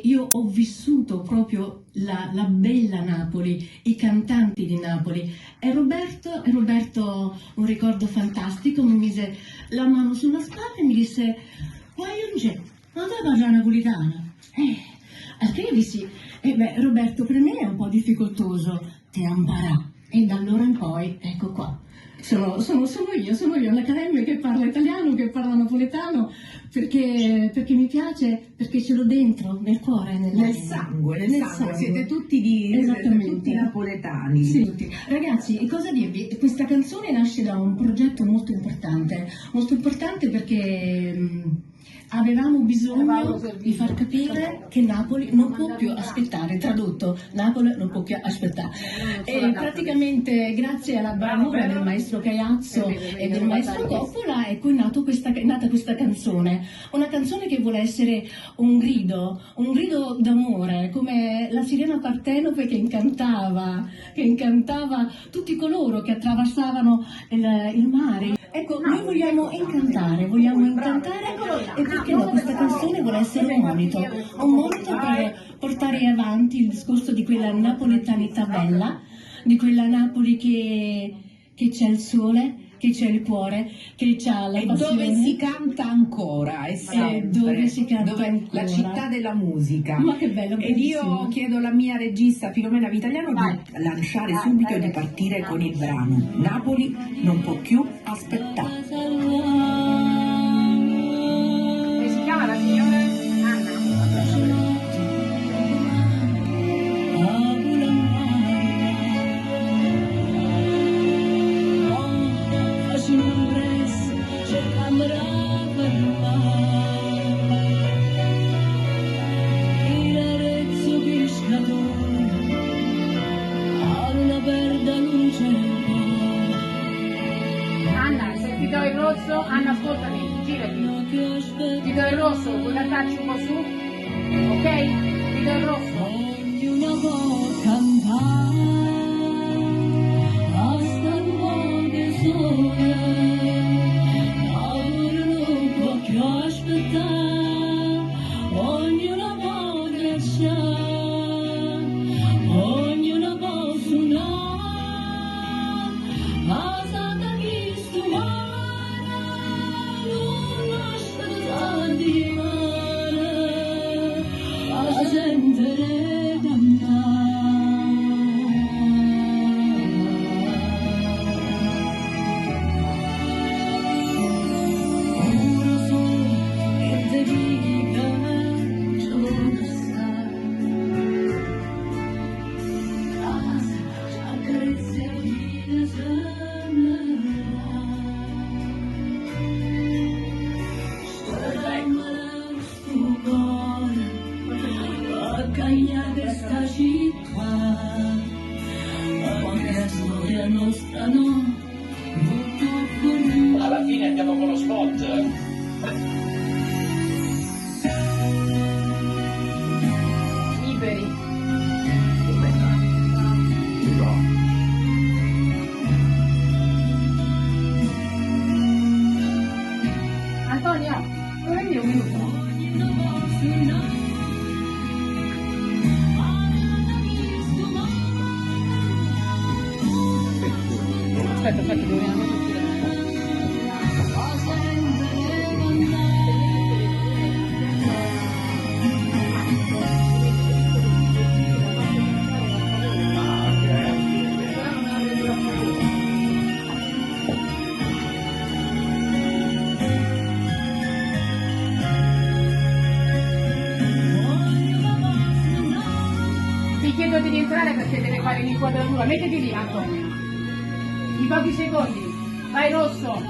io ho vissuto proprio la bella Napoli, i cantanti di Napoli. E Roberto, un ricordo fantastico, mi mise la mano sulla spalla e mi disse: "Guai non c'è, ma te parli napolitana?" Al che io dissi: Roberto, per me è un po' difficoltoso, te imparà. E da allora in poi, ecco qua. Sono io all'Accademia che parla italiano, che parla napoletano, perché mi piace, perché ce l'ho dentro, nel cuore, nel sangue. Siete tutti tutti napoletani. Sì. Tutti. Ragazzi, cosa dirvi? Questa canzone nasce da un progetto molto importante perché avevamo bisogno di far capire che Napoli non può più aspettare, tradotto, Napoli non può più aspettare. E praticamente grazie alla bravura del maestro Caiazzo e del maestro Coppola è nata questa canzone, una canzone che vuole essere un grido d'amore, come la sirena Partenope che incantava tutti coloro che attraversavano il mare. Ecco, noi vogliamo incantare e perché no, questa canzone vuole essere un monito per portare avanti il discorso di quella napoletanità bella, di quella Napoli che c'è il sole, che c'è il cuore, che c'ha la passione. Dove si canta ancora, è sempre. Dove si canta ancora. La città della musica. Ma che bello, ed io chiedo alla mia regista Filomena Vitaliano di lanciare subito e di partire con il brano Napoli non può più aspettare. Come si chiama la signora? Anna, se ti do il rosso, Anna ascoltami, girati. Ti do il rosso, vuoi cantarci un po' su? Ok? Ti do il rosso. Ognuno può cantare, basta un po' di sole, non può più aspettare, ognuno può crescere, ognuno può suonare, ma Santa Cristo umana, non aspetta di mare, la gente questa città, ma la storia nostra no, alla fine andiamo con lo spot. Liberi. Antonia, dove è un minuto? Aspetta, dobbiamo ti chiedo di rientrare perché deve fare l'inquadratura. Mettiti lì, Antonio. Di pochi secondi. Vai, rosso.